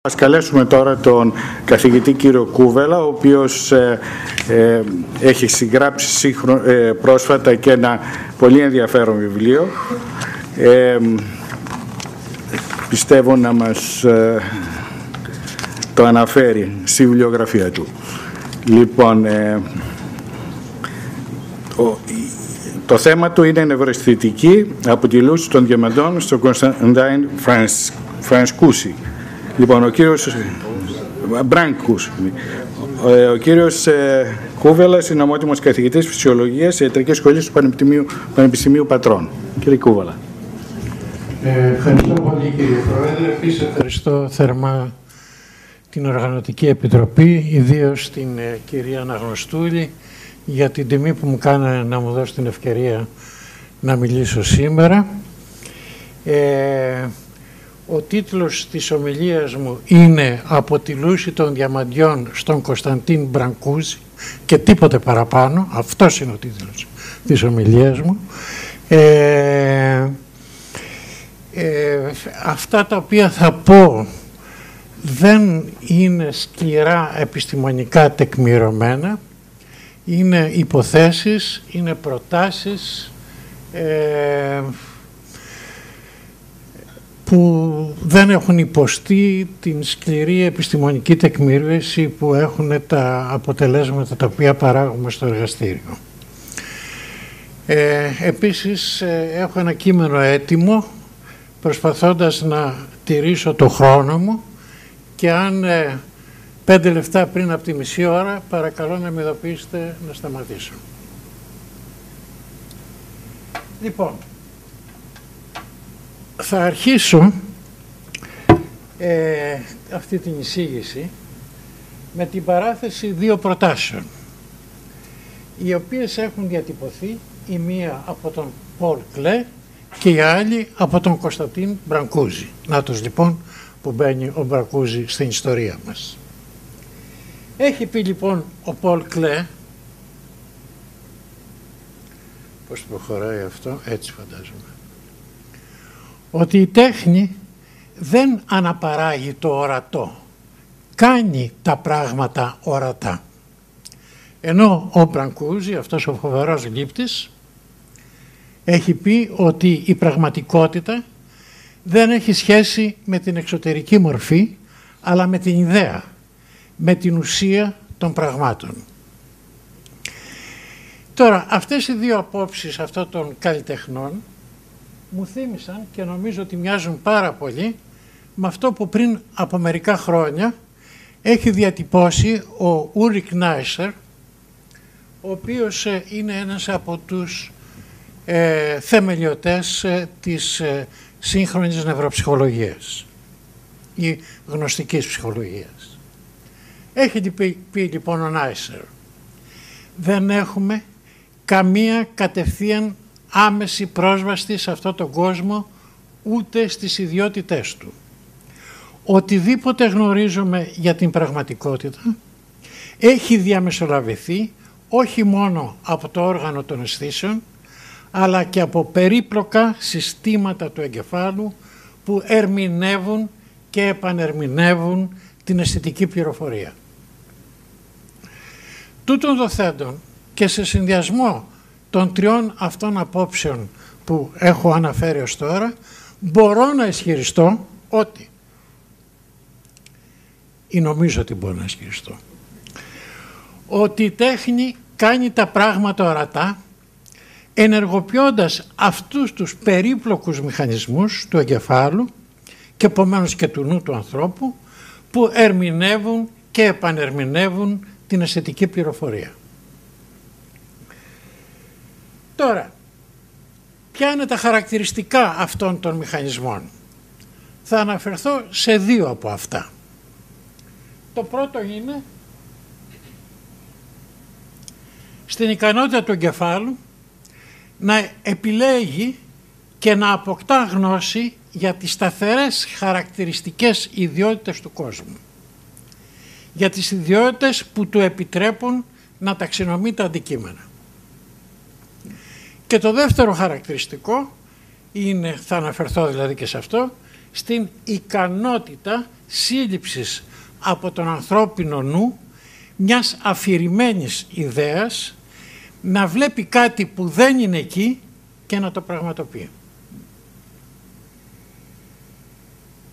Ας καλέσουμε τώρα τον καθηγητή κύριο Κούβελα, ο οποίος έχει συγγράψει πρόσφατα και ένα πολύ ενδιαφέρον βιβλίο. Πιστεύω να μας το αναφέρει στη βιβλιογραφία του. Λοιπόν, το θέμα του είναι νευροαισθητική από τη λούση των διαμαντών στον Κωνσταντάιν Φρανσκούσι. Λοιπόν, ο κύριος Μπράνκους, ο κύριος Κούβελας είναι ομότιμος καθηγητής φυσιολογίας σε ιατρική σχολή του Πανεπιστημίου Πατρών. Κύριε Κούβελα. Ευχαριστώ πολύ κύριε Πρόεδρε. Επίσης ευχαριστώ θερμά την Οργανωτική Επιτροπή, ιδίως την κυρία Αναγνωστούλη, για την τιμή που μου κάνανε να μου δώσει την ευκαιρία να μιλήσω σήμερα. Ο τίτλος της ομιλίας μου είναι «Από τη λούση των διαμαντιών στον Κωνσταντίν Μπρανκούζη» και τίποτε παραπάνω. Αυτός είναι ο τίτλος της ομιλίας μου. Αυτά τα οποία θα πω δεν είναι σκληρά επιστημονικά τεκμηρωμένα. Είναι υποθέσεις, είναι προτάσεις που δεν έχουν υποστεί την σκληρή επιστημονική τεκμηρίωση που έχουν τα αποτελέσματα τα οποία παράγουμε στο εργαστήριο. Επίσης, έχω ένα κείμενο έτοιμο, προσπαθώντας να τηρήσω το χρόνο μου, και αν 5 λεπτά πριν από τη μισή ώρα, παρακαλώ να με ειδοποιήσετε να σταματήσω. Λοιπόν, θα αρχίσω αυτή την εισήγηση με την παράθεση 2 προτάσεων, οι οποίες έχουν διατυπωθεί, η μία από τον Πολ Κλέ και η άλλη από τον Κωνσταντίν Μπρανκούζη. Νάτος λοιπόν που μπαίνει ο Μπρανκούζη στην ιστορία μας. Έχει πει λοιπόν ο Πολ Κλέ, πώς προχωράει αυτό, έτσι φαντάζομαι, ότι η τέχνη δεν αναπαράγει το ορατό, κάνει τα πράγματα ορατά. Ενώ ο Μπρανκούζη, αυτός ο φοβερός γλύπτης, έχει πει ότι η πραγματικότητα δεν έχει σχέση με την εξωτερική μορφή, αλλά με την ιδέα, με την ουσία των πραγμάτων. Τώρα, αυτές οι 2 απόψεις αυτών των καλλιτεχνών μου θύμισαν και νομίζω ότι μοιάζουν πάρα πολύ με αυτό που πριν από μερικά χρόνια έχει διατυπώσει ο Ούλρικ Νάισερ, ο οποίος είναι ένας από τους θεμελιωτές της σύγχρονης νευροψυχολογίας ή γνωστικής ψυχολογίας. Έχει πει λοιπόν ο Νάισερ, δεν έχουμε καμία κατευθείαν άμεση πρόσβαση σε αυτόν τον κόσμο, ούτε στις ιδιότητές του. Οτιδήποτε γνωρίζουμε για την πραγματικότητα έχει διαμεσολαβηθεί όχι μόνο από το όργανο των αισθήσεων, αλλά και από περίπλοκα συστήματα του εγκεφάλου που ερμηνεύουν και επανερμηνεύουν την αισθητική πληροφορία. Τούτων δοθέντων και σε συνδυασμό των 3 αυτών απόψεων που έχω αναφέρει ως τώρα, μπορώ να ισχυριστώ ότι, ή νομίζω ότι μπορώ να ισχυριστώ, ότι η τέχνη κάνει τα πράγματα ορατά, ενεργοποιώντας αυτούς τους περίπλοκους μηχανισμούς του εγκεφάλου και επομένως και του νου του ανθρώπου, που ερμηνεύουν και επανερμηνεύουν την αισθητική πληροφορία. Τώρα, ποια είναι τα χαρακτηριστικά αυτών των μηχανισμών? Θα αναφερθώ σε 2 από αυτά. Το πρώτο είναι στην ικανότητα του εγκεφάλου να επιλέγει και να αποκτά γνώση για τις σταθερές χαρακτηριστικές ιδιότητες του κόσμου. Για τις ιδιότητες που του επιτρέπουν να ταξινομεί τα αντικείμενα. Και το δεύτερο χαρακτηριστικό είναι, θα αναφερθώ δηλαδή και σε αυτό, στην ικανότητα σύλληψης από τον ανθρώπινο νου μιας αφηρημένης ιδέας, να βλέπει κάτι που δεν είναι εκεί και να το πραγματοποιεί.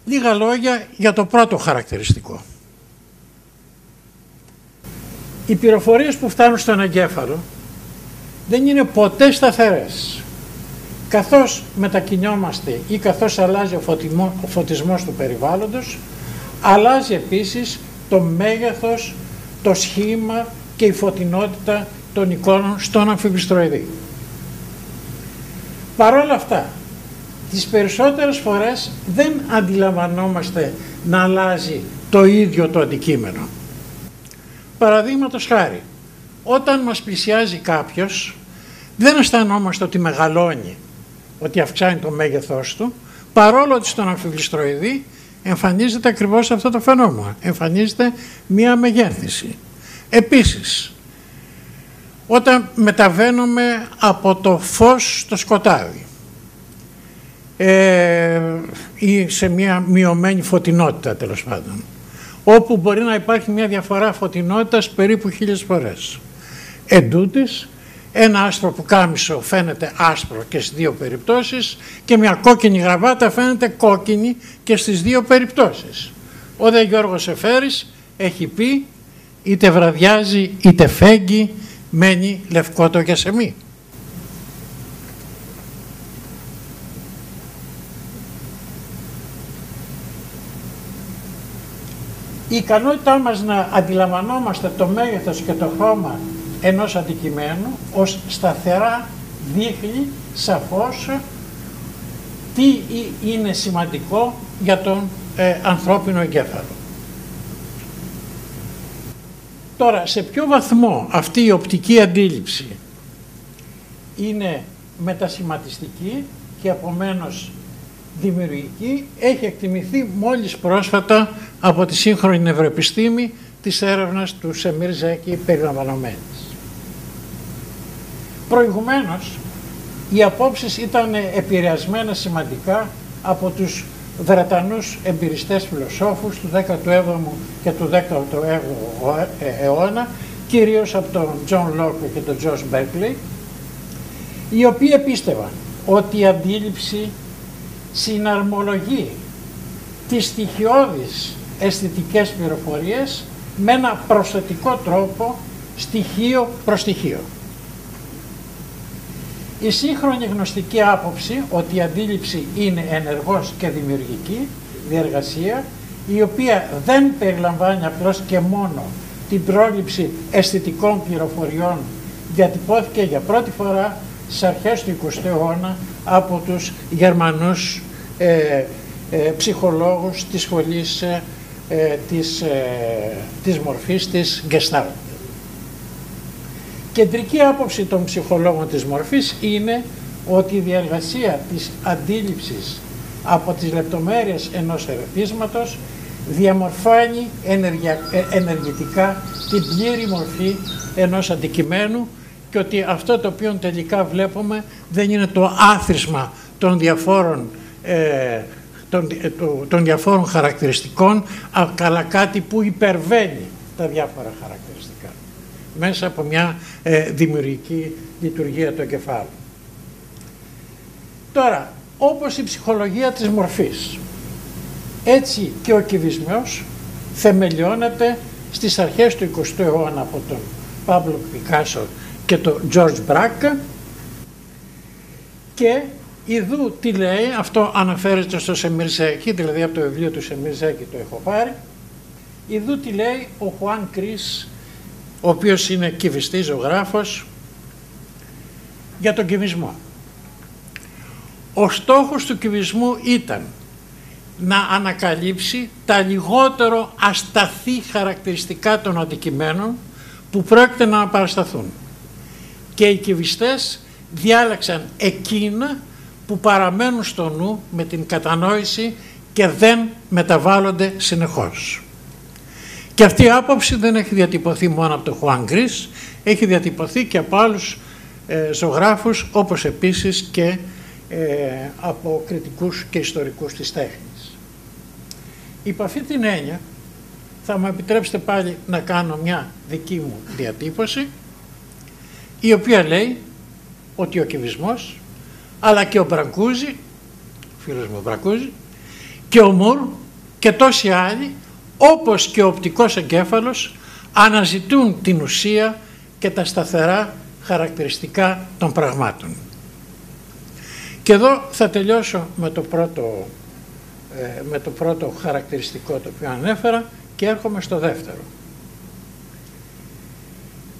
Λίγα λόγια για το πρώτο χαρακτηριστικό. Οι πληροφορίες που φτάνουν στον εγκέφαλο δεν είναι ποτέ σταθερές. Καθώς μετακινιόμαστε ή καθώς αλλάζει ο φωτισμός του περιβάλλοντος, αλλάζει επίσης το μέγεθος, το σχήμα και η φωτεινότητα των εικόνων στον αμφιβιστροειδή. Παρ' όλα αυτά, τις περισσότερες φορές δεν αντιλαμβανόμαστε να αλλάζει το ίδιο το αντικείμενο. Παραδείγματος χάρη, όταν μας πλησιάζει κάποιος, δεν αισθανόμαστε ότι μεγαλώνει, ότι αυξάνει το μέγεθός του, παρόλο ότι στον αμφιβιστροειδή εμφανίζεται ακριβώς αυτό το φαινόμενο. Εμφανίζεται μία μεγέθυνση. Επίσης, όταν μεταβαίνουμε από το φως στο σκοτάδι ή σε μία μειωμένη φωτεινότητα, τέλος πάντων, όπου μπορεί να υπάρχει μία διαφορά φωτεινότητας περίπου 1000 φορές. Εντούτοις, ένα άσπρο πουκάμισο φαίνεται άσπρο και στις δύο περιπτώσεις και μια κόκκινη γραβάτα φαίνεται κόκκινη και στις δύο περιπτώσεις. Ο δε Γιώργος Εφέρης έχει πει, είτε βραδιάζει είτε φέγγει, μένει λευκό το γιασεμί. Η ικανότητά μας να αντιλαμβανόμαστε το μέγεθος και το χρώμα ενός αντικειμένου ως σταθερά δείχνει σαφώς τι είναι σημαντικό για τον ανθρώπινο εγκέφαλο. Τώρα, σε ποιο βαθμό αυτή η οπτική αντίληψη είναι μετασχηματιστική και επομένως δημιουργική, έχει εκτιμηθεί μόλις πρόσφατα από τη σύγχρονη νευροεπιστήμη της έρευνας του Σεμίρ Ζέκη περιλαμβανομένης. Προηγουμένως, οι απόψεις ήταν επηρεασμένες σημαντικά από τους Βρετανούς εμπειριστές φιλοσόφους του 17ου και του 18ου αιώνα, κυρίως από τον Τζον Λόκ και τον Τζος Μπέρκλι, οι οποίοι πίστευαν ότι η αντίληψη συναρμολογεί τις στοιχειώδεις αισθητικές πληροφορίες με ένα προσθετικό τρόπο, στοιχείο προς στοιχείο. Η σύγχρονη γνωστική άποψη ότι η αντίληψη είναι ενεργός και δημιουργική διεργασία, η οποία δεν περιλαμβάνει απλώς και μόνο την πρόληψη αισθητικών πληροφοριών, διατυπώθηκε για πρώτη φορά στις αρχές του 20ου αιώνα από τους Γερμανούς ψυχολόγους της σχολής της μορφής της Gestalt. Κεντρική άποψη των ψυχολόγων της μορφής είναι ότι η διεργασία της αντίληψης από τις λεπτομέρειες ενός ερεθίσματος διαμορφώνει ενεργητικά την πλήρη μορφή ενός αντικειμένου και ότι αυτό το οποίο τελικά βλέπουμε δεν είναι το άθροισμα των διαφόρων χαρακτηριστικών, αλλά κάτι που υπερβαίνει τα διάφορα χαρακτηριστικά μέσα από μια δημιουργική λειτουργία του εγκεφάλου. Τώρα, όπως η ψυχολογία της μορφής, έτσι και ο κυβισμός θεμελιώνεται στις αρχές του 20ου αιώνα από τον Πάμπλο Πικάσο και τον Τζορτζ Μπράκ, και ειδού τι λέει, αυτό αναφέρεται στο Σεμίρ Ζέκη, δηλαδή από το βιβλίο του Σεμίρ Ζέκη το έχω πάρει, ειδού τι λέει ο Χουάν Κρίς, ο οποίος είναι κυβιστής ζωγράφος, για τον κυβισμό. Ο στόχος του κυβισμού ήταν να ανακαλύψει τα λιγότερο ασταθή χαρακτηριστικά των αντικειμένων που πρόκειται να παρασταθούν. Και οι κυβιστές διάλεξαν εκείνα που παραμένουν στο νου με την κατανόηση και δεν μεταβάλλονται συνεχώς. Και αυτή η άποψη δεν έχει διατυπωθεί μόνο από τον Χουάν Γκρίς, έχει διατυπωθεί και από άλλους ζωγράφους, όπως επίσης και από κριτικούς και ιστορικούς της τέχνης. Υπ' αυτή την έννοια θα μου επιτρέψετε πάλι να κάνω μια δική μου διατύπωση, η οποία λέει ότι ο κυβισμός, αλλά και ο Μπραγκούζη, φίλος μου ο Μπραγκούζη, και ο Μουρ και τόσοι άλλοι, όπως και ο οπτικός εγκέφαλος, αναζητούν την ουσία και τα σταθερά χαρακτηριστικά των πραγμάτων. Και εδώ θα τελειώσω με το πρώτο χαρακτηριστικό το οποίο ανέφερα και έρχομαι στο δεύτερο.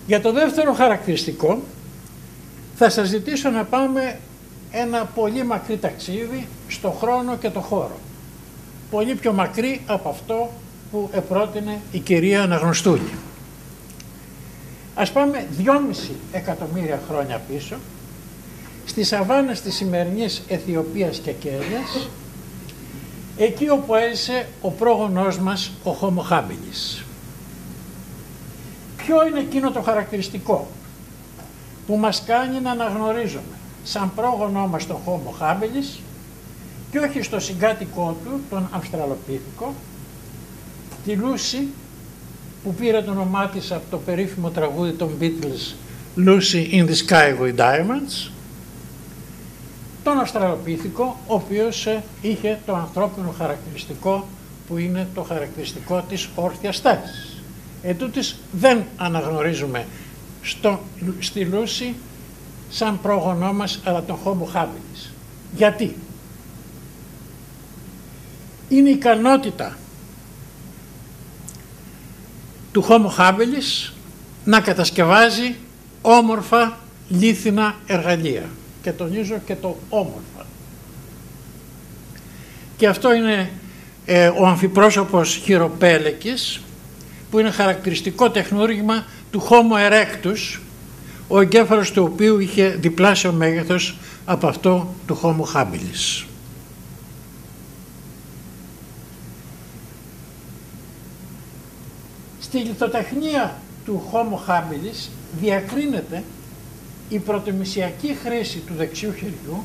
Για το δεύτερο χαρακτηριστικό θα σας ζητήσω να πάμε ένα πολύ μακρύ ταξίδι στο χρόνο και το χώρο. Πολύ πιο μακρύ από αυτό που επρότεινε η κυρία Αναγνωστούλη. Ας πάμε 2,5 εκατομμύρια χρόνια πίσω, στις σαβάνες της σημερινής Αιθιοπίας και Κένιας, εκεί όπου έζησε ο πρόγονός μας, ο Homo habilis. Ποιο είναι εκείνο το χαρακτηριστικό που μας κάνει να αναγνωρίζουμε σαν πρόγονό μας τον Homo habilis και όχι στο συγκάτοικό του, τον Αυστραλοπίθηκο, τη Λούση, που πήρε το όνομά της από το περίφημο τραγούδι των Beatles Lucy in the Sky with Diamonds, τον Αυστραλοπίθηκο, ο οποίος είχε το ανθρώπινο χαρακτηριστικό που είναι το χαρακτηριστικό της όρθιας τάσης. Ετούτοις δεν αναγνωρίζουμε στη Λούση σαν πρόγονό μας, αλλά τον Homo habilis. Γιατί? Είναι η ικανότητα του Homo habilis να κατασκευάζει όμορφα λίθινα εργαλεία. Και τονίζω και το όμορφα. Και αυτό είναι ο αμφιπρόσωπος χειροπέλεκης, που είναι χαρακτηριστικό τεχνούργημα του Homo erectus, ο εγκέφαλος του οποίου είχε διπλάσιο μέγεθος από αυτό του Homo habilis. Στη λιθοτεχνία του Homo habilis διακρίνεται η πρωτομησιακή χρήση του δεξιού χεριού,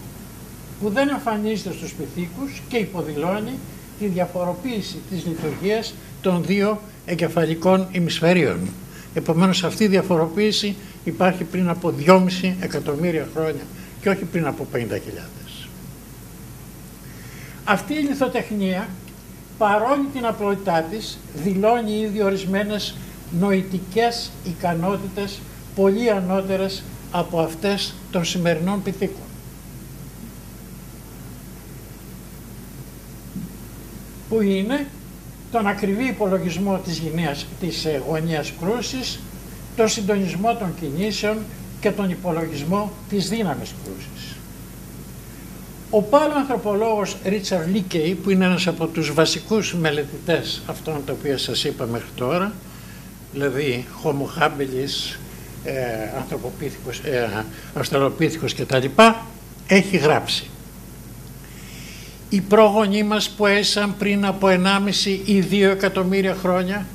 που δεν εμφανίζεται στους πυθίκους και υποδηλώνει τη διαφοροποίηση της λειτουργίας των δύο εγκεφαλικών ημισφαιρίων. Επομένως αυτή η διαφοροποίηση υπάρχει πριν από 2,5 εκατομμύρια χρόνια και όχι πριν από 50.000. Αυτή η λιθοτεχνία, παρόλη την απλότητά της, δηλώνει ήδη ορισμένες νοητικές ικανότητες πολύ ανώτερες από αυτές των σημερινών πυθίκων. Που είναι τον ακριβή υπολογισμό της γωνίας κρούσης, τον συντονισμό των κινήσεων και τον υπολογισμό της δύναμης κρούσης. Ο παλαιοανθρωπολόγος Ρίτσαρντ Λίκεϊ, που είναι ένας από τους βασικούς μελετητές αυτών τα οποία σας είπα μέχρι τώρα, δηλαδή Homo habilis, Αυστραλοπίθηκος κτλ., έχει γράψει: οι πρόγονοί μας που έζησαν πριν από 1,5 ή 2 εκατομμύρια χρόνια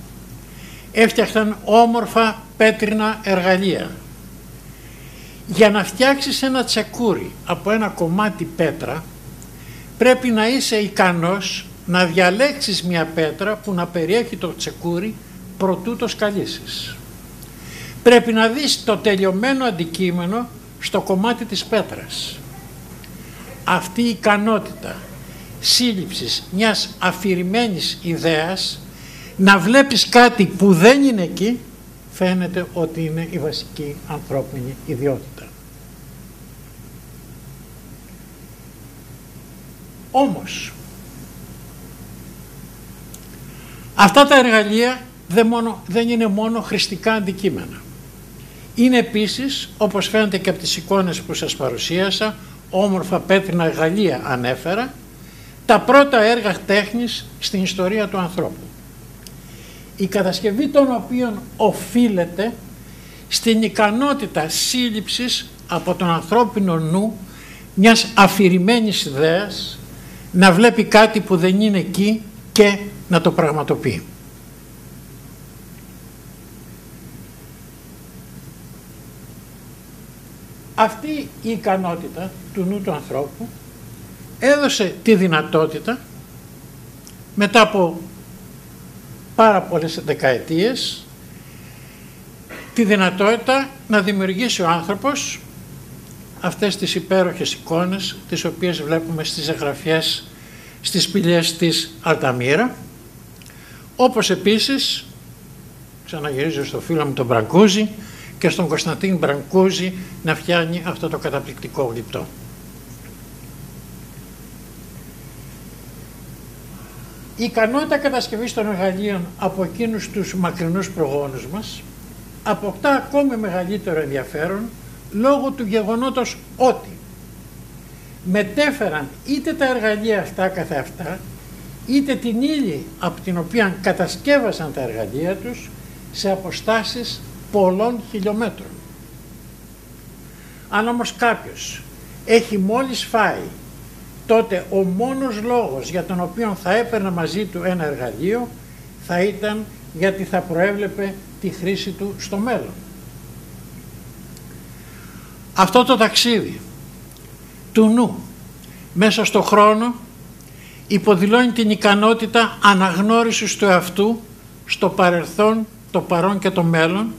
έφτιαχταν όμορφα πέτρινα εργαλεία. Για να φτιάξεις ένα τσεκούρι από ένα κομμάτι πέτρα, πρέπει να είσαι ικανός να διαλέξεις μια πέτρα που να περιέχει το τσεκούρι προτού το σκαλίσεις. Πρέπει να δεις το τελειωμένο αντικείμενο στο κομμάτι της πέτρας. Αυτή η ικανότητα σύλληψης μιας αφηρημένης ιδέας, να βλέπεις κάτι που δεν είναι εκεί, φαίνεται ότι είναι η βασική ανθρώπινη ιδιότητα. Όμως, αυτά τα εργαλεία δεν είναι μόνο χρηστικά αντικείμενα. Είναι επίσης, όπως φαίνεται και από τις εικόνες που σας παρουσίασα, όμορφα πέτρινα εργαλεία ανέφερα, τα πρώτα έργα τέχνης στην ιστορία του ανθρώπου. Η κατασκευή των οποίων οφείλεται στην ικανότητα σύλληψης από τον ανθρώπινο νου μιας αφηρημένης ιδέας, να βλέπει κάτι που δεν είναι εκεί και να το πραγματοποιεί. Αυτή η ικανότητα του νου του ανθρώπου έδωσε τη δυνατότητα μετά από πάρα πολλές δεκαετίες τη δυνατότητα να δημιουργήσει ο άνθρωπος αυτές τις υπέροχες εικόνες τις οποίες βλέπουμε στις εγγραφιές στις σπηλιές της Αλταμύρα, όπως επίσης, ξαναγυρίζω στο φίλο μου τον Μπραγκούζη και στον Κωνσταντίν Μπραγκούζη να φτιάνει αυτό το καταπληκτικό γλυπτό. Η ικανότητα κατασκευής των εργαλείων από εκείνους τους μακρινούς προγόνους μας αποκτά ακόμη μεγαλύτερο ενδιαφέρον λόγω του γεγονότος ότι μετέφεραν είτε τα εργαλεία αυτά καθεαυτά, είτε την ύλη από την οποία κατασκεύασαν τα εργαλεία τους σε αποστάσεις πολλών χιλιόμετρων. Αν όμως κάποιος έχει μόλις φάει, τότε ο μόνος λόγος για τον οποίο θα έπαιρνε μαζί του ένα εργαλείο θα ήταν γιατί θα προέβλεπε τη χρήση του στο μέλλον. Αυτό το ταξίδι του νου μέσα στο χρόνο υποδηλώνει την ικανότητα αναγνώρισης του εαυτού στο παρελθόν, το παρόν και το μέλλον,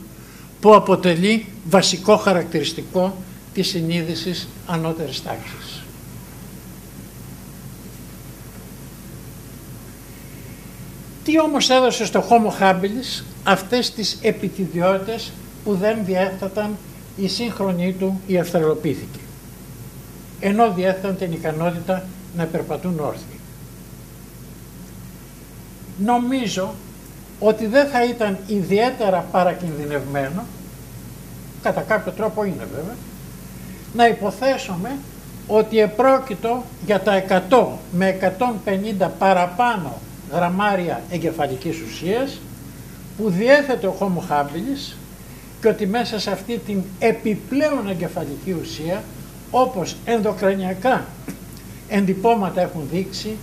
που αποτελεί βασικό χαρακτηριστικό της συνείδησης ανώτερης τάξης. Τι όμως έδωσε στο Homo habilis αυτές τις επιτιδιότητες που δεν διέθεταν η σύγχρονη του η αυστραλοπίθηκη, ενώ διέθεταν την ικανότητα να περπατούν όρθιοι? Νομίζω ότι δεν θα ήταν ιδιαίτερα παρακινδυνευμένο, κατά κάποιο τρόπο είναι βέβαια, να υποθέσουμε ότι επρόκειτο για τα 100 με 150 παραπάνω γραμμάρια εγκεφαλικής ουσίας που διέθετε ο Homo habilis και ότι μέσα σε αυτή την επιπλέον εγκεφαλική ουσία, όπως ενδοκρανιακά εντυπώματα έχουν δείξει,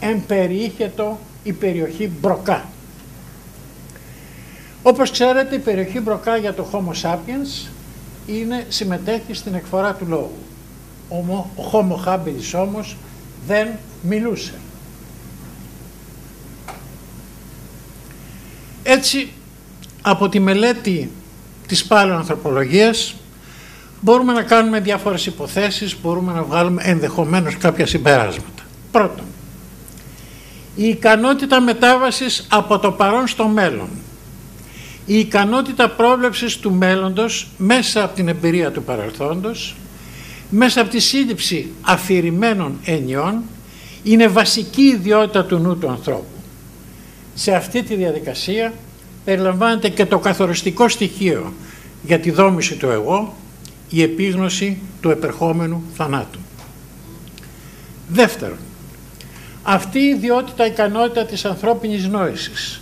εμπεριείχετο η περιοχή Μπροκά. Όπως ξέρετε, η περιοχή Μπροκά για το Homo sapiens συμμετέχει στην εκφορά του λόγου. Ο Homo habilis όμως δεν μιλούσε. Έτσι, από τη μελέτη της παλαιοανθρωπολογίας μπορούμε να κάνουμε διάφορες υποθέσεις, μπορούμε να βγάλουμε ενδεχομένως κάποια συμπεράσματα. Πρώτον, η ικανότητα μετάβασης από το παρόν στο μέλλον, η ικανότητα πρόβλεψης του μέλλοντος μέσα από την εμπειρία του παρελθόντος, μέσα από τη σύλληψη αφηρημένων ενιών, είναι βασική ιδιότητα του νου του ανθρώπου. Σε αυτή τη διαδικασία περιλαμβάνεται και το καθοριστικό στοιχείο για τη δόμηση του εγώ, η επίγνωση του επερχόμενου θανάτου. Δεύτερον, αυτή η ιδιότητα, ικανότητα της ανθρώπινης νόησης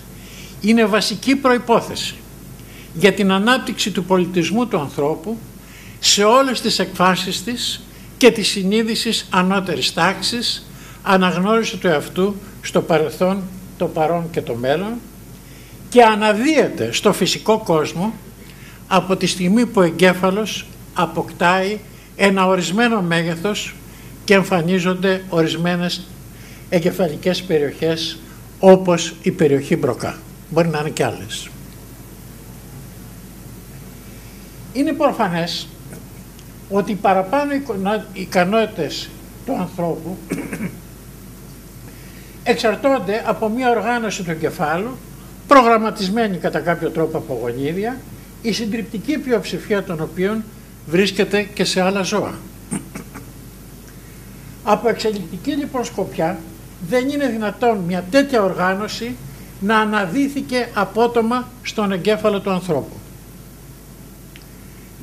είναι βασική προϋπόθεση για την ανάπτυξη του πολιτισμού του ανθρώπου σε όλες τις εκφάσεις της και της συνείδησης ανώτερης τάξης, αναγνώριση του εαυτού στο παρελθόν, το παρόν και το μέλλον, και αναδύεται στο φυσικό κόσμο από τη στιγμή που ο εγκέφαλος αποκτάει ένα ορισμένο μέγεθος και εμφανίζονται ορισμένες εγκεφαλικές περιοχές όπως η περιοχή Μπροκά. Μπορεί να είναι και άλλες. Είναι προφανές ότι οι παραπάνω ικανότητες του ανθρώπου εξαρτώνται από μια οργάνωση του εγκεφάλου, προγραμματισμένη κατά κάποιο τρόπο από γονίδια, η συντριπτική πλειοψηφία των οποίων βρίσκεται και σε άλλα ζώα. Από εξελικτική λοιπόν σκοπιά δεν είναι δυνατόν μια τέτοια οργάνωση να αναδύθηκε απότομα στον εγκέφαλο του ανθρώπου.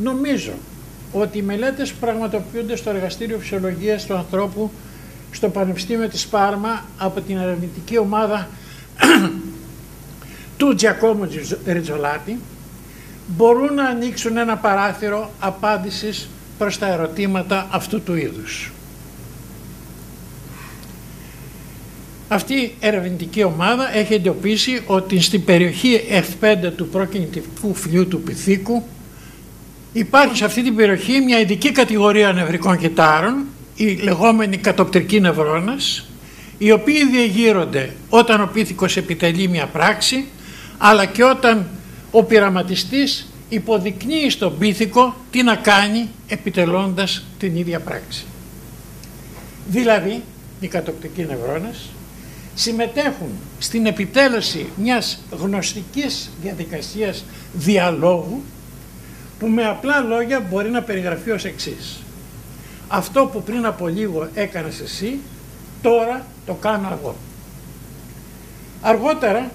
Νομίζω ότι οι μελέτες που πραγματοποιούνται στο Εργαστήριο Φυσιολογίας του Ανθρώπου στο Πανεπιστήμιο της Πάρμα από την ερευνητική ομάδα του Τζιακόμο Ριτσολάτη μπορούν να ανοίξουν ένα παράθυρο απάντησης προς τα ερωτήματα αυτού του είδους. Αυτή η ερευνητική ομάδα έχει εντοπίσει ότι στην περιοχή F5 του προκινητικού φλοιού του πυθίκου υπάρχει σε αυτή την περιοχή μια ειδική κατηγορία νευρικών κυτάρων, οι λεγόμενοι κατοπτρικοί νευρώνες, οι οποίοι διεγείρονται όταν ο πίθηκος επιτελεί μια πράξη, αλλά και όταν ο πειραματιστής υποδεικνύει στον πίθηκο τι να κάνει επιτελώντας την ίδια πράξη. Δηλαδή, οι κατοπτικοί νευρώνες συμμετέχουν στην επιτέλεση μιας γνωστικής διαδικασίας διαλόγου που με απλά λόγια μπορεί να περιγραφεί ως εξής. Αυτό που πριν από λίγο έκανες εσύ, τώρα το κάνω εγώ. Αργότερα,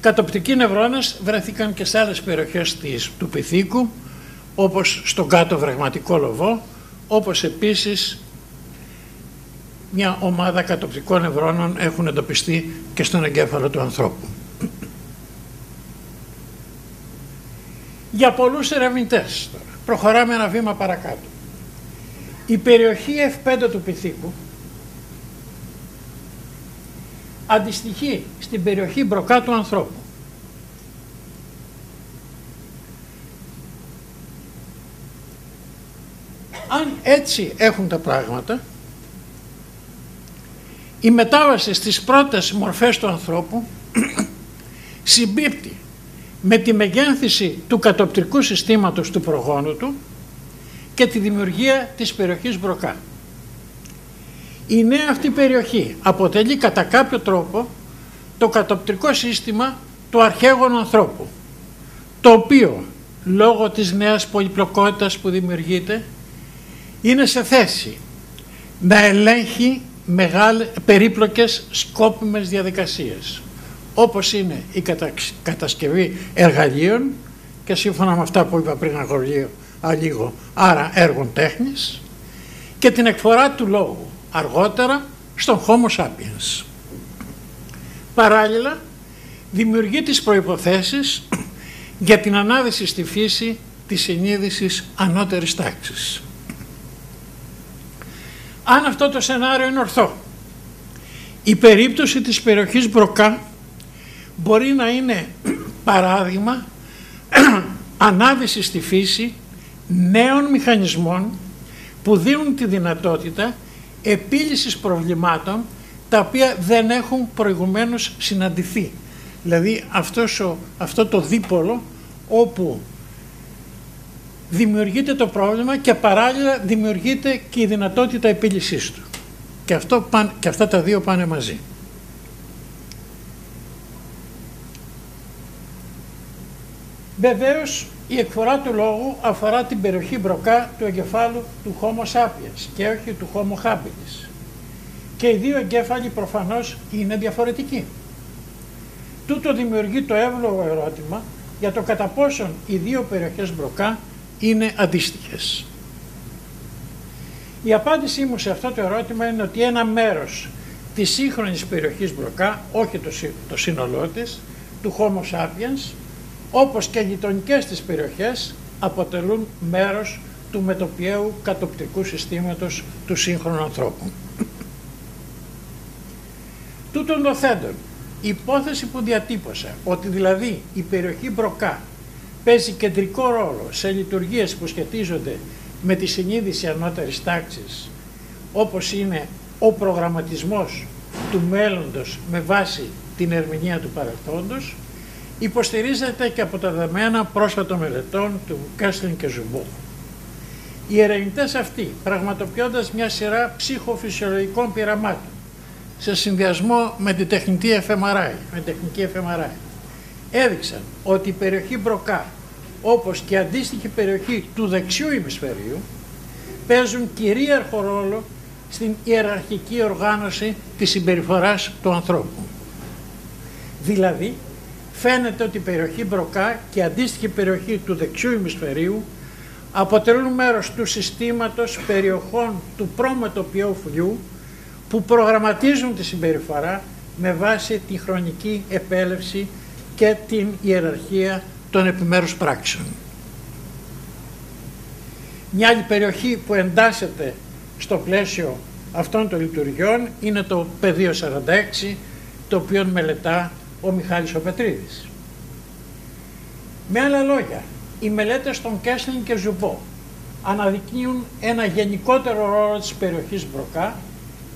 κατοπτικοί νευρώνες βρέθηκαν και σε άλλες περιοχές του πυθίκου, όπως στον κάτω βρεγματικό λοβό, όπως επίσης μια ομάδα κατοπτικών νευρώνων έχουν εντοπιστεί και στον εγκέφαλο του ανθρώπου. Για πολλούς ερευνητές τώρα, προχωράμε ένα βήμα παρακάτω. Η περιοχή F5 του πυθίκου αντιστοιχεί στην περιοχή μπροκά του ανθρώπου. Αν έτσι έχουν τα πράγματα, η μετάβαση στις πρώτες μορφές του ανθρώπου συμπίπτει με τη μεγένθηση του κατοπτρικού συστήματος του προγόνου του και τη δημιουργία της περιοχής μπροκά. Η νέα αυτή περιοχή αποτελεί κατά κάποιο τρόπο το κατοπτρικό σύστημα του αρχαίγονου ανθρώπου, το οποίο λόγω της νέας πολυπλοκότητας που δημιουργείται είναι σε θέση να ελέγχει περίπλοκες σκόπιμες διαδικασίες, όπως είναι η κατασκευή εργαλείων και σύμφωνα με αυτά που είπα πριν λίγο, άρα έργων τέχνης, και την εκφορά του λόγου αργότερα στον Homo sapiens. Παράλληλα, δημιουργεί τις προϋποθέσεις για την ανάδυση στη φύση της συνείδησης ανώτερης τάξης. Αν αυτό το σενάριο είναι ορθό, η περίπτωση της περιοχής μπροκά μπορεί να είναι παράδειγμα ανάδυση στη φύση νέων μηχανισμών που δίνουν τη δυνατότητα επίλυσης προβλημάτων τα οποία δεν έχουν προηγουμένως συναντηθεί. Δηλαδή αυτό το δίπολο όπου δημιουργείται το πρόβλημα και παράλληλα δημιουργείται και η δυνατότητα επίλυσής του. Και αυτά τα δύο πάνε μαζί. Βεβαίως, η εκφορά του λόγου αφορά την περιοχή μπροκά του εγκεφάλου του Homo sapiens και όχι του Homo habilis. Και οι δύο εγκέφαλοι προφανώς είναι διαφορετικοί. Τούτο δημιουργεί το εύλογο ερώτημα για το κατά πόσον οι δύο περιοχές μπροκά είναι αντίστοιχες. Η απάντησή μου σε αυτό το ερώτημα είναι ότι ένα μέρος της σύγχρονης περιοχής μπροκά, όχι το σύνολό της, του Homo sapiens, όπως και γειτονικές της περιοχές, αποτελούν μέρος του μετοπιαίου κατοπτικού συστήματος του σύγχρονου ανθρώπου. Τούτων λοθέντων, η υπόθεση που διατύπωσα, ότι δηλαδή η περιοχή μπροκά παίζει κεντρικό ρόλο σε λειτουργίες που σχετίζονται με τη συνείδηση ανώτερης τάξης, όπως είναι ο προγραμματισμός του μέλλοντος με βάση την ερμηνεία του παρελθόντος, υποστηρίζεται και από τα δεδομένα πρόσφατων μελετών του Κέσλιν και Ζουμπό. Οι ερευνητές αυτοί, πραγματοποιώντας μια σειρά ψυχοφυσιολογικών πειραμάτων σε συνδυασμό με την τεχνική fMRI, έδειξαν ότι η περιοχή μπροκά, όπως και η αντίστοιχη περιοχή του δεξιού ημισφαιρίου, παίζουν κυρίαρχο ρόλο στην ιεραρχική οργάνωση της συμπεριφοράς του ανθρώπου. Δηλαδή, φαίνεται ότι η περιοχή μπροκά και η αντίστοιχη περιοχή του δεξιού ημισφαιρίου αποτελούν μέρος του συστήματος περιοχών του προμετωπιαίου φουλιού που προγραμματίζουν τη συμπεριφορά με βάση τη χρονική επέλευση και την ιεραρχία των επιμέρους πράξεων. Μια άλλη περιοχή που εντάσσεται στο πλαίσιο αυτών των λειτουργιών είναι το πεδίο 46, το οποίο μελετά ο Μιχάλης ο Πετρίδης. Με άλλα λόγια, οι μελέτες των Κέσλιν και Ζουμπό αναδεικνύουν ένα γενικότερο ρόλο της περιοχής μπροκά,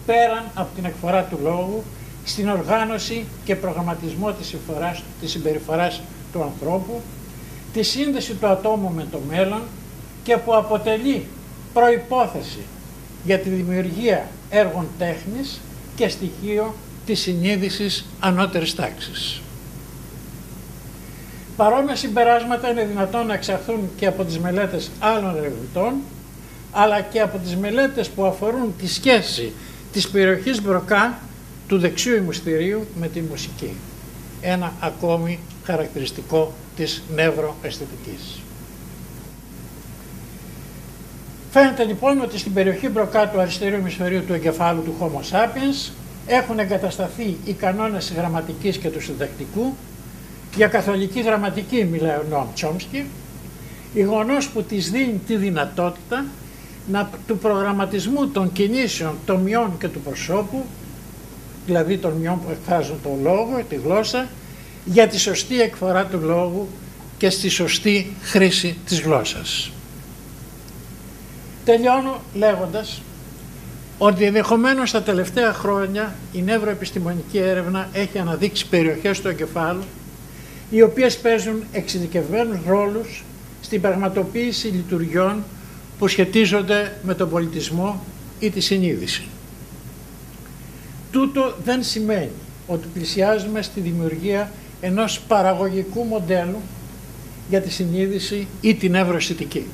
πέραν από την εκφορά του λόγου, στην οργάνωση και προγραμματισμό της συμπεριφοράς του ανθρώπου, τη σύνδεση του ατόμου με το μέλλον και που αποτελεί προϋπόθεση για τη δημιουργία έργων τέχνης και στοιχείο της συνείδησης ανώτερης τάξης. Παρόμοια συμπεράσματα είναι δυνατόν να εξαχθούν και από τις μελέτες άλλων ερευνητών, αλλά και από τις μελέτες που αφορούν τη σχέση της περιοχής Μπροκά του δεξιού ημιστηρίου με τη μουσική. Ένα ακόμη χαρακτηριστικό της νευροαισθητικής. Φαίνεται λοιπόν ότι στην περιοχή Μπροκά του αριστερού ημισφαιρίου του εγκεφάλου του Homo sapiens έχουν εγκατασταθεί οι κανόνες γραμματικής και του συντακτικού. Για καθολική γραμματική μιλάει ο Νόαμ Τσόμσκι, γεγονός που της δίνει τη δυνατότητα του προγραμματισμού των κινήσεων των μειών και του προσώπου, δηλαδή των μειών που εκφράζουν τον λόγο, τη γλώσσα, για τη σωστή εκφορά του λόγου και στη σωστή χρήση της γλώσσας. Τελειώνω λέγοντας ότι ενδεχομένως τα τελευταία χρόνια η νευροεπιστημονική έρευνα έχει αναδείξει περιοχές του εγκεφάλου οι οποίες παίζουν εξειδικευμένους ρόλους στην πραγματοποίηση λειτουργιών που σχετίζονται με τον πολιτισμό ή τη συνείδηση. Τούτο δεν σημαίνει ότι πλησιάζουμε στη δημιουργία ενός παραγωγικού μοντέλου για τη συνείδηση ή την νευροαισθητική,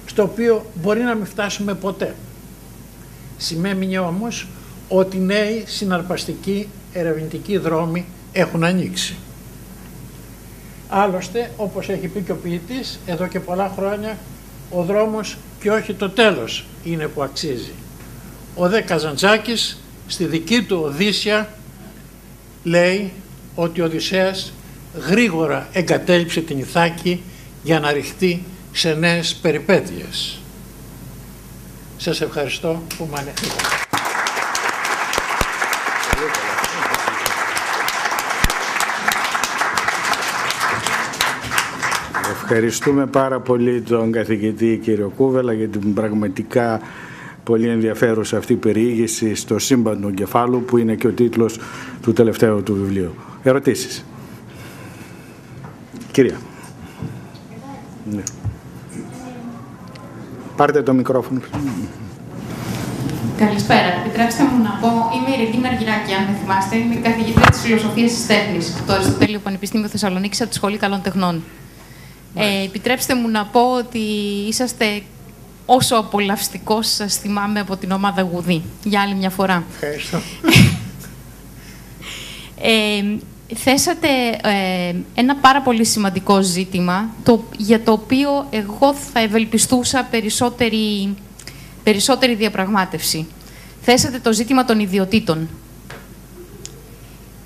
στο οποίο μπορεί να μην φτάσουμε ποτέ. Σημαίνει όμως ότι νέοι συναρπαστικοί ερευνητικοί δρόμοι έχουν ανοίξει. Άλλωστε, όπως έχει πει και ο ποιητής, εδώ και πολλά χρόνια ο δρόμος και όχι το τέλος είναι που αξίζει. Ο δε Καζαντζάκης στη δική του Οδύσσια λέει ότι ο Οδυσσέας γρήγορα εγκατέλειψε την Ιθάκη για να ρηχτεί σε νέες περιπέτειες. Σας ευχαριστώ που με ανεχθήκατε. Ευχαριστούμε πάρα πολύ τον καθηγητή κύριο Κούβελα για την πραγματικά πολύ ενδιαφέρουσα αυτή περιήγηση στο σύμπαν του εγκεφάλου, που είναι και ο τίτλος του τελευταίου του βιβλίου. Ερωτήσεις? Κυρία. Ναι. Πάρτε το μικρόφωνο. Καλησπέρα. Επιτρέψτε μου να πω, είμαι η Ρεγίνα Αργυράκη, αν με θυμάστε. Είμαι καθηγήτρια της φιλοσοφίας της τέχνης στο Αριστοτέλειο Πανεπιστήμιο Θεσσαλονίκης από τη Σχολή Καλών Τεχνών. Επιτρέψτε μου να πω ότι είσαστε όσο απολαυστικός σας θυμάμαι από την ομάδα Γουδί. Για άλλη μια φορά. Ευχαριστώ. Θέσατε ένα πάρα πολύ σημαντικό ζήτημα, για το οποίο εγώ θα ευελπιστούσα περισσότερη διαπραγμάτευση. Θέσατε το ζήτημα των ιδιωτήτων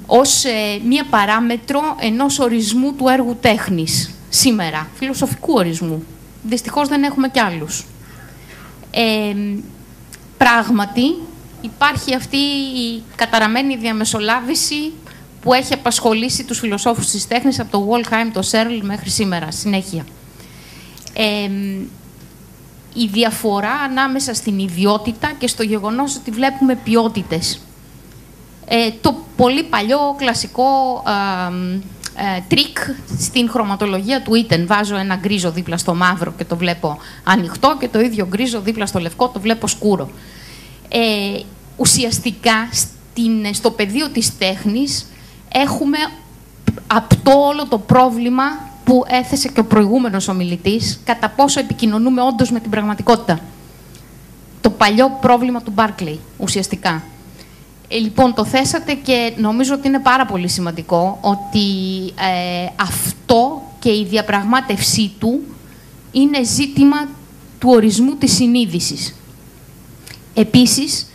ως μία παράμετρο ενός ορισμού του έργου τέχνης σήμερα, φιλοσοφικού ορισμού. Δυστυχώς δεν έχουμε κι άλλους. Πράγματι, υπάρχει αυτή η καταραμένη διαμεσολάβηση που έχει απασχολήσει τους φιλοσόφους της τέχνης από το Wolfheim, το Searle μέχρι σήμερα, συνέχεια. Η διαφορά ανάμεσα στην ιδιότητα και στο γεγονός ότι βλέπουμε ποιότητες. Το πολύ παλιό κλασικό τρίκ στην χρωματολογία του Itten. Βάζω ένα γκρίζο δίπλα στο μαύρο και το βλέπω ανοιχτό και το ίδιο γκρίζο δίπλα στο λευκό το βλέπω σκούρο. Ουσιαστικά στο πεδίο της τέχνης έχουμε απτό όλο το πρόβλημα που έθεσε και ο προηγούμενος ομιλητής, κατά πόσο επικοινωνούμε όντως με την πραγματικότητα. Το παλιό πρόβλημα του Μπάρκλεϊ, ουσιαστικά. Λοιπόν, το θέσατε και νομίζω ότι είναι πάρα πολύ σημαντικό ότι αυτό και η διαπραγμάτευσή του είναι ζήτημα του ορισμού της συνείδησης. Επίσης,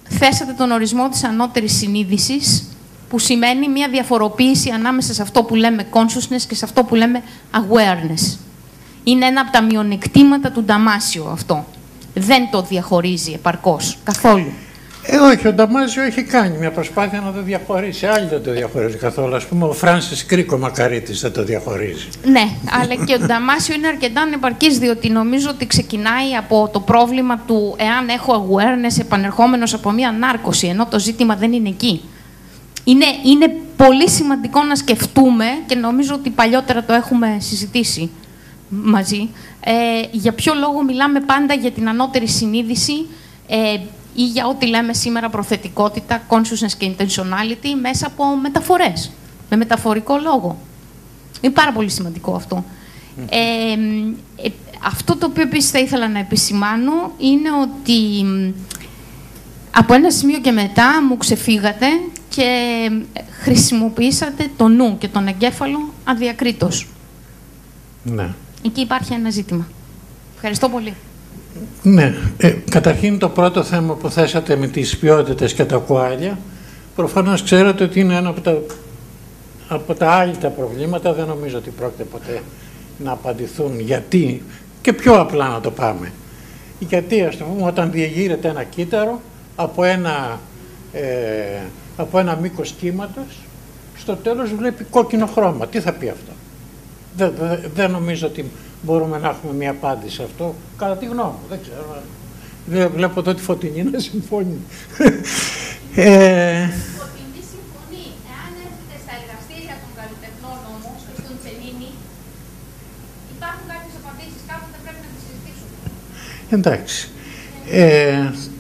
θέσατε τον ορισμό της ανώτερης συνείδησης, που σημαίνει μια διαφοροποίηση ανάμεσα σε αυτό που λέμε consciousness και σε αυτό που λέμε awareness. Είναι ένα από τα μειονεκτήματα του Νταμάσιο αυτό. Δεν το διαχωρίζει επαρκώς, καθόλου. Όχι, ο Νταμάζιο έχει κάνει μια προσπάθεια να το διαχωρίσει. Άλλοι δεν το διαχωρίζει καθόλου. Ας πούμε, ο Φράνσις Κρίκο Μακαρίτης δεν το διαχωρίζει. Ναι, αλλά και ο Νταμάσιο είναι αρκετά ανεπαρκής, διότι νομίζω ότι ξεκινάει από το πρόβλημα του εάν έχω awareness επανερχόμενος από μια νάρκωση, ενώ το ζήτημα δεν είναι εκεί. Είναι πολύ σημαντικό να σκεφτούμε, και νομίζω ότι παλιότερα το έχουμε συζητήσει μαζί, για ποιο λόγο μιλάμε πάντα για την ανώτερη συνείδηση ή για ό,τι λέμε σήμερα προθετικότητα, consciousness και intentionality μέσα από μεταφορές, με μεταφορικό λόγο. Είναι πάρα πολύ σημαντικό αυτό. Αυτό το οποίο επίσης θα ήθελα να επισημάνω είναι ότι από ένα σημείο και μετά μου ξεφύγατε και χρησιμοποιήσατε το νου και τον εγκέφαλο αδιακρίτως. Ναι. Εκεί υπάρχει ένα ζήτημα. Ευχαριστώ πολύ. Ναι. Καταρχήν το πρώτο θέμα που θέσατε με τις ποιότητες και τα κουάλια, προφανώς ξέρετε ότι είναι ένα από τα άλλα προβλήματα. Δεν νομίζω ότι πρόκειται ποτέ να απαντηθούν γιατί, και πιο απλά να το πάμε. Γιατί, ας το πούμε, όταν διεγείρεται ένα κύτταρο από ένα μήκος κύματος, στο τέλος βλέπει κόκκινο χρώμα. Τι θα πει αυτό? Δεν νομίζω ότι μπορούμε να έχουμε μια απάντηση σε αυτό, κατά τη γνώμη μου. Δεν ξέρω. Βλέπω εδώ τη Φωτεινή να συμφωνεί. Φωτεινή συμφωνεί. Εάν έρθετε στα εργαστήρια των καλλιτεχνών όμως, στον Τσελίνη, υπάρχουν κάποιες απαντήσεις, κάποτε πρέπει να τις συζητήσουμε. Εντάξει.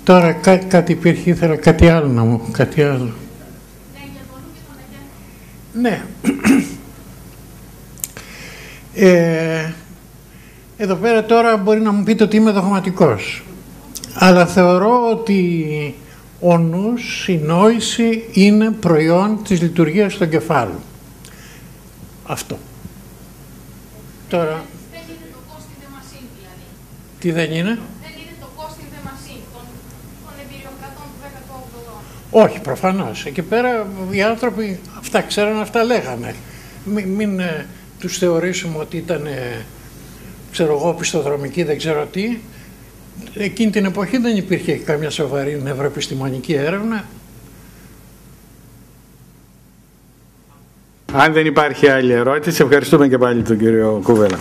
Τώρα κάτι υπήρχε, ήθελα κάτι άλλο να μου, κάτι άλλο. Ναι, για τον νου και τον εγκέφαλο. Ναι. Εδώ πέρα τώρα μπορεί να μου πείτε ότι είμαι δογματικός. Αλλά θεωρώ ότι ο νους, η νόηση είναι προϊόν της λειτουργίας του εγκεφάλου. Αυτό. Τώρα... Δεν είναι το cost in the machine, δηλαδή. Τι δεν είναι? Δεν είναι το cost in the machine των εμπειριοκρατών του 18ου αιώνα. Όχι, προφανώς. Εκεί πέρα οι άνθρωποι αυτά ξέραν, αυτά λέγανε. Μην τους θεωρήσουμε ότι ήταν, ξέρω εγώ, πιστοδρομικοί, δεν ξέρω τι. Εκείνη την εποχή δεν υπήρχε καμιά σοβαρή νευροεπιστημονική έρευνα. Αν δεν υπάρχει άλλη ερώτηση, ευχαριστούμε και πάλι τον κύριο Κούβελα.